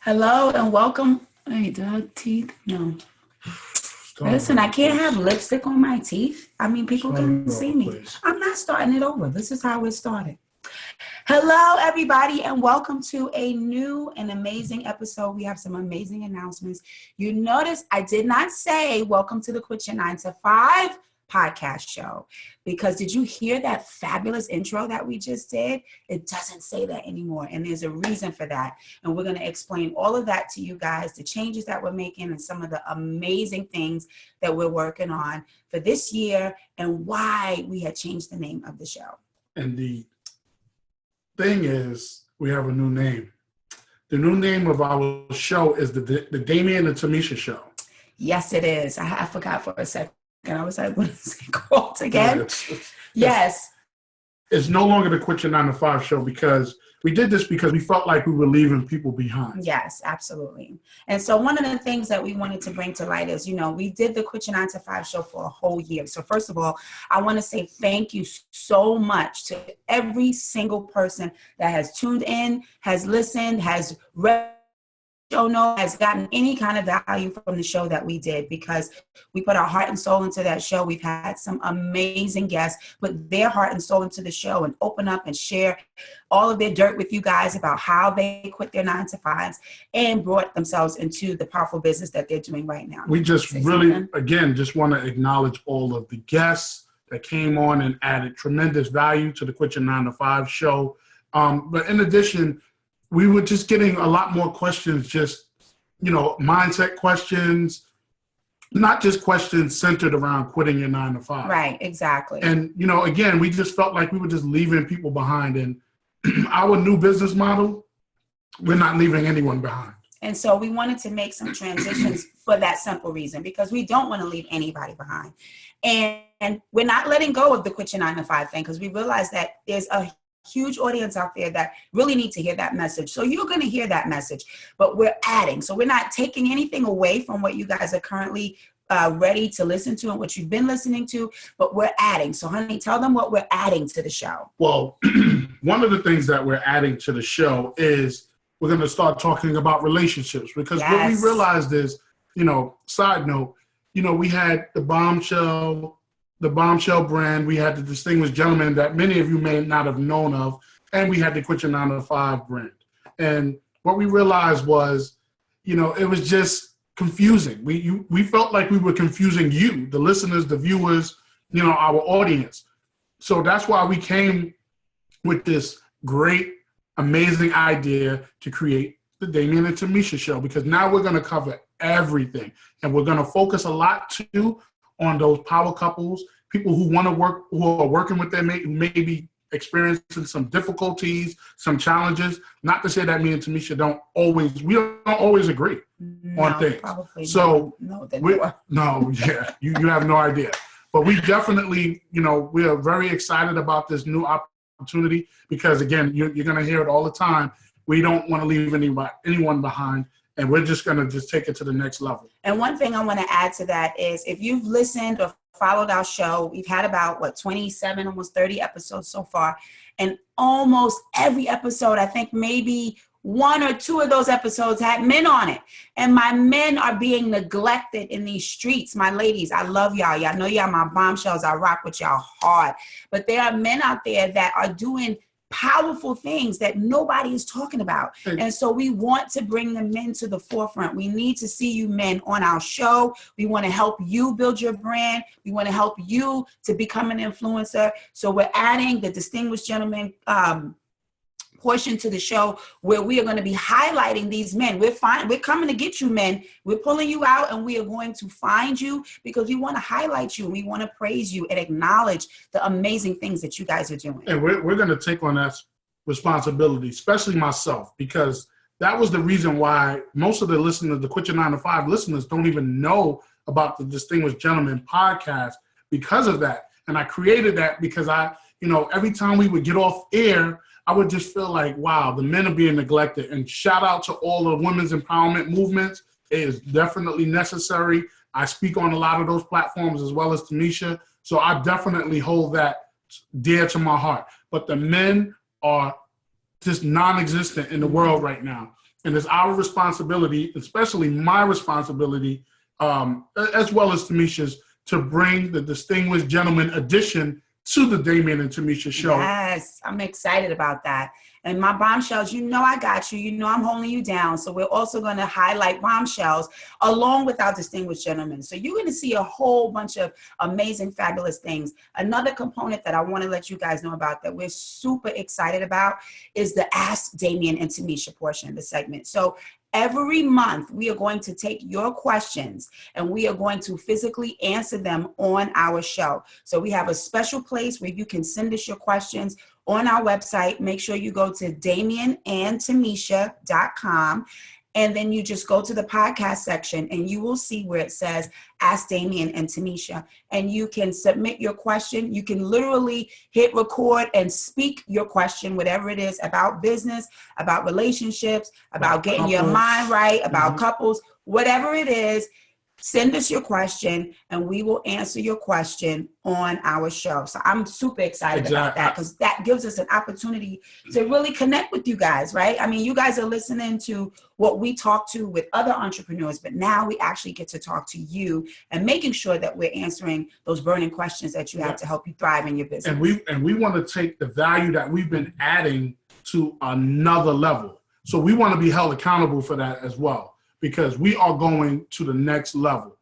Hello and welcome. Wait, do I have teeth? No. Listen, I can't have lipstick on my teeth. I mean, people can see me. I'm not starting it over. This is how it started. Hello, everybody, and welcome to a new and amazing episode. We have some amazing announcements. You notice I did not say welcome to the Quit Your 9 to 5 podcast show, because did you hear that fabulous intro that we just did? It doesn't say that anymore, and there's a reason for that, and we're going to explain all of that to you guys, the changes that we're making and some of the amazing things that we're working on for this year and why we had changed the name of the show. And the thing is, we have a new name. The new name of our show is the Damien and Tamisha Show. Yes, it is. I forgot for a second. And I was like, what is it called again? Yes. It's no longer the Quit Your 9 to 5 show, because we did this because we felt like we were leaving people behind. Yes, absolutely. And so one of the things that we wanted to bring to light is, we did the Quit Your 9 to 5 show for a whole year. So first of all, I want to say thank you so much to every single person that has tuned in, has listened, has read, has gotten any kind of value from the show that we did, because we put our heart and soul into that show. We've had some amazing guests put their heart and soul into the show and open up and share all of their dirt with you guys about how they quit their 9 to 5s and brought themselves into the powerful business that they're doing right now. We just really, again, just want to acknowledge all of the guests that came on and added tremendous value to the Quit Your 9 to 5 show. But in addition, we were just getting a lot more questions, just, mindset questions, not just questions centered around quitting your 9 to 5. Right, exactly. And, again, we just felt like we were just leaving people behind. And our new business model, we're not leaving anyone behind. And so we wanted to make some transitions for that simple reason, because we don't want to leave anybody behind. And we're not letting go of the Quit Your 9 to 5 thing, because we realize that there's a huge audience out there that really need to hear that message. So you're going to hear that message, but we're adding. So we're not taking anything away from what you guys are currently ready to listen to and what you've been listening to, but we're adding. So honey, tell them what we're adding to the show. Well, one of the things that we're adding to the show is we're going to start talking about relationships, because what we realized is, side note, we had the Bombshell brand, we had the Distinguished Gentleman that many of you may not have known of, and we had the Quit Your 9 to 5 brand. And what we realized was, it was just confusing. We felt like we were confusing you, the listeners, the viewers, our audience. So that's why we came with this great, amazing idea to create the Damien and Tamisha Show, because now we're going to cover everything. And we're going to focus a lot, too, on those power couples, people who want to work, who are working with their mate, who may be experiencing some difficulties, some challenges. Not to say that me and Tamisha don't always agree on things. So you have no idea. But we definitely, we are very excited about this new opportunity, because again, you're going to hear it all the time. We don't want to leave anyone behind. And we're just going to just take it to the next level. And one thing I want to add to that is, if you've listened or followed our show, we've had about, 27, almost 30 episodes so far. And almost every episode, I think maybe 1 or 2 of those episodes had men on it. And my men are being neglected in these streets. My ladies, I love y'all. Y'all know y'all my bombshells. I rock with y'all hard. But there are men out there that are doing powerful things that nobody is talking about. And so we want to bring the men to the forefront. We need to see you men on our show. We want to help you build your brand. We want to help you to become an influencer. So we're adding the Distinguished Gentleman portion to the show, where we are going to be highlighting these men. We're coming to get you, men. We're pulling you out, and we are going to find you, because we want to highlight you, and we want to praise you and acknowledge the amazing things that you guys are doing. And we're going to take on that responsibility, especially myself, because that was the reason why most of the listeners, the Quit Your 9 to 5 listeners, don't even know about the Distinguished Gentleman podcast because of that. And I created that because every time we would get off air, I would just feel like, wow, the men are being neglected. And shout out to all the women's empowerment movements. It is definitely necessary. I speak on a lot of those platforms, as well as Tamisha. So I definitely hold that dear to my heart. But the men are just non-existent in the world right now. And it's our responsibility, especially my responsibility, as well as Tamisha's, to bring the Distinguished Gentleman edition to the Damien and Tamisha show. Yes, I'm excited about that. And my bombshells, you know I got you. You know I'm holding you down. So we're also going to highlight bombshells along with our distinguished gentlemen. So you're going to see a whole bunch of amazing, fabulous things. Another component that I want to let you guys know about that we're super excited about is the Ask Damien and Tamisha portion of the segment. So every month, we are going to take your questions and we are going to physically answer them on our show. So we have a special place where you can send us your questions on our website. Make sure you go to DamienandTamisha.com. And then you just go to the podcast section and you will see where it says Ask Damien and Tamisha. And you can submit your question. You can literally hit record and speak your question, whatever it is, about business, about relationships, about getting your mind right, about couples, whatever it is. Send us your question and we will answer your question on our show. So I'm super excited about that because that gives us an opportunity to really connect with you guys, right? I mean, you guys are listening to what we talk to with other entrepreneurs, but now we actually get to talk to you and making sure that we're answering those burning questions that you have to help you thrive in your business. And we want to take the value that we've been adding to another level. So we want to be held accountable for that as well, because we are going to the next level.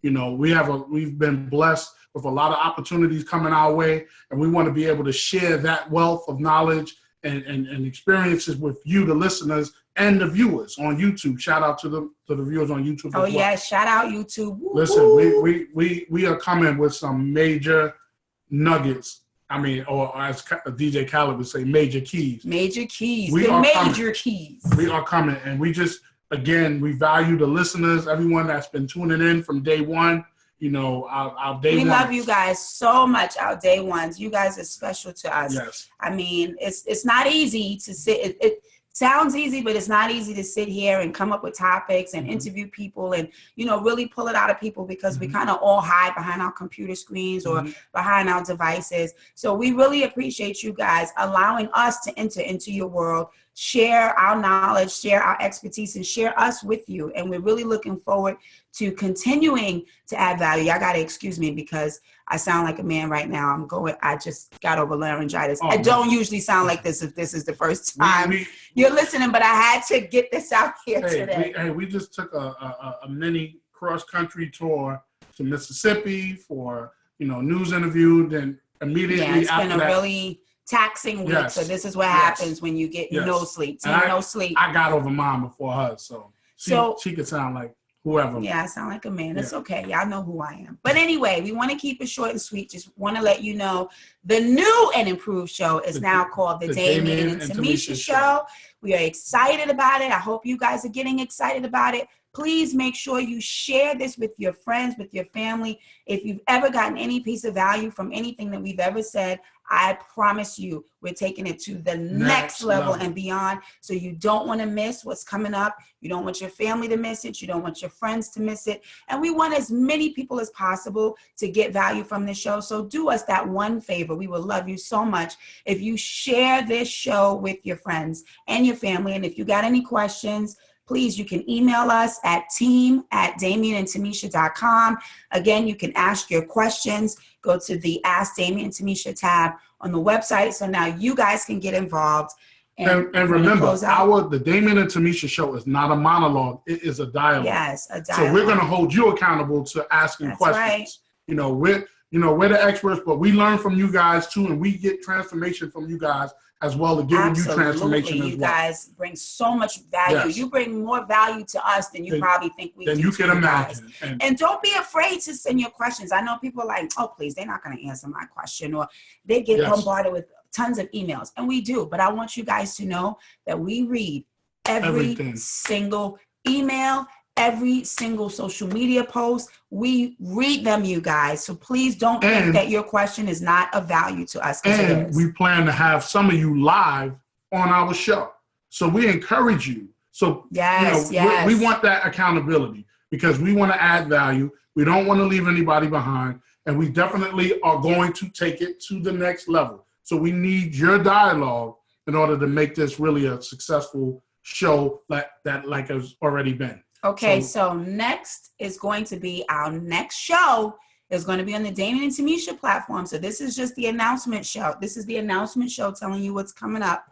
You know, we've been blessed with a lot of opportunities coming our way, and we want to be able to share that wealth of knowledge and experiences with you, the listeners, and the viewers on YouTube. Shout out to the viewers on YouTube. Oh, yeah, shout out YouTube. Woo-hoo. Listen, we are coming with some major nuggets. I mean, or as DJ Khaled would say, major keys. Major keys. Keys. We are coming, and we just, again, we value the listeners, everyone that's been tuning in from day one. You know, our day ones. We love you guys so much, our day ones. You guys are special to us. Yes. I mean, it's not easy to sit. It sounds easy, but it's not easy to sit here and come up with topics and interview people and, you know, really pull it out of people because we kind of all hide behind our computer screens or behind our devices. So we really appreciate you guys allowing us to enter into your world, share our knowledge, share our expertise, and share us with you. And we're really looking forward to continuing to add value. Y'all got to excuse me because I sound like a man right now. I just got over laryngitis. I don't usually sound like this if this is the first time you're listening, but I had to get this out here today. We just took a mini cross-country tour to Mississippi for, you know, news interview. Then immediately it's after been a really taxing week. Yes. So this is what happens when you get no sleep. No sleep. I got over mine before her, so she could sound like whoever. Yeah, I sound like a man. It's okay. Y'all know who I am. But anyway, we want to keep it short and sweet. Just want to let you know the new and improved show is now called the Damien and Tamisha Show. We are excited about it. I hope you guys are getting excited about it. Please make sure you share this with your friends, with your family. If you've ever gotten any piece of value from anything that we've ever said, I promise you we're taking it to the next level and beyond. So you don't want to miss what's coming up. You don't want your family to miss it. You don't want your friends to miss it. And we want as many people as possible to get value from this show. So do us that one favor. We will love you so much if you share this show with your friends and your family. And if you got any questions, please, you can email us at team@DamienandTamisha.com. Again, you can ask your questions. Go to the Ask Damien and Tamisha tab on the website. So now you guys can get involved. And remember, the Damien and Tamisha show is not a monologue. It is a dialogue. Yes, a dialogue. So we're going to hold you accountable to asking questions. Right. You know, we're the experts, but we learn from you guys too, and we get transformation from you guys as well as giving you transformation as well. You guys bring so much value. Yes. You bring more value to us than you probably think we do. Than you can imagine. And don't be afraid to send your questions. I know people are like, oh, please, they're not going to answer my question. Or they get bombarded with tons of emails. And we do. But I want you guys to know that we read every single email, every single social media post. We read them, you guys. So please don't think that your question is not of value to us. And we plan to have some of you live on our show. So we encourage you. So we want that accountability because we want to add value. We don't want to leave anybody behind. And we definitely are going to take it to the next level. So we need your dialogue in order to make this really a successful show like has already been. Okay, so next is going to be our next show is going to be on the Damon and Tamisha platform. So this is just the announcement show. This is the announcement show telling you what's coming up.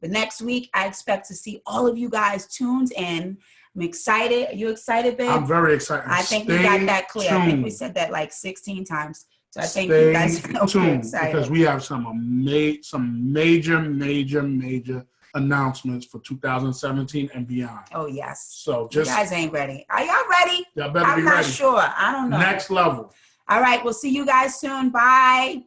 But next week, I expect to see all of you guys tuned in. I'm excited. Are you excited, babe? I'm very excited. I think we got that clear. Tuned. I think we said that like 16 times. So I think you guys know we're excited. Because we have some major announcements for 2017 and beyond. Oh, yes. So just you guys ain't ready. Are y'all ready? Y'all better be ready. I'm not sure. I don't know. Next level. All right. We'll see you guys soon. Bye.